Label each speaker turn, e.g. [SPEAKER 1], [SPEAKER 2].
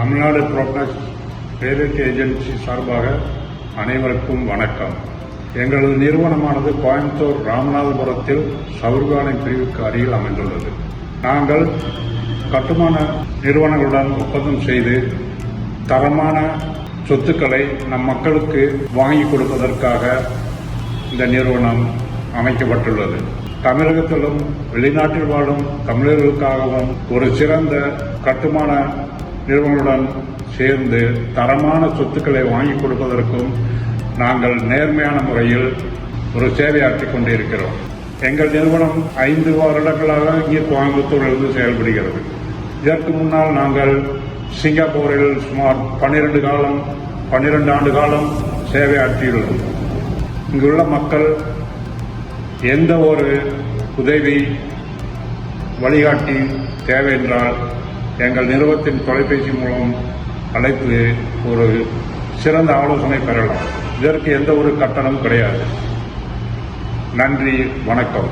[SPEAKER 1] Tamil Nadu Proteus farad agency சார்பாக அனைவருக்கும் வணக்கம். எங்களது நிறுவனமானது கோயம்புத்தூர் ராமநாதபுரத்தில் சவுர்கானை பிரிவுக்கு அருகில் அமைந்துள்ளது. நாங்கள் கட்டுமான நிறுவனங்களுடன் ஒப்பந்தம் செய்து தரமான சொத்துக்களை நம் மக்களுக்கு வாங்கி கொடுப்பதற்காக இந்த நிறுவனம் அமைக்கப்பட்டுள்ளது. தமிழகத்திலும் வெளிநாட்டில் வாழும் தமிழர்களுக்காகவும் ஒரு சிறந்த கட்டுமான நிறுவனங்களுடன் சேர்ந்து தரமான சொத்துக்களை வாங்கி கொடுப்பதற்கும் நாங்கள் நேர்மையான முறையில் ஒரு சேவையாற்றிக் கொண்டிருக்கிறோம். எங்கள் நிறுவனம் 5 வருடங்களாக இங்கே கோயம்புத்தூரிலிருந்து செயல்படுகிறது. இதற்கு முன்னால் நாங்கள் சிங்கப்பூரில் சுமார் 12 ஆண்டு காலம் சேவையாற்றியுள்ளோம். இங்குள்ள மக்கள் எந்த ஒரு உதவி வழிகாட்டி தேவை என்றால் எங்கள் நிறுவனத்தின் தொலைபேசி மூலம் அழைத்து ஒரு சிறந்த ஆலோசனை பெறலாம். இதற்கு எந்த ஒரு கட்டணம் கிடையாது. நன்றி, வணக்கம்.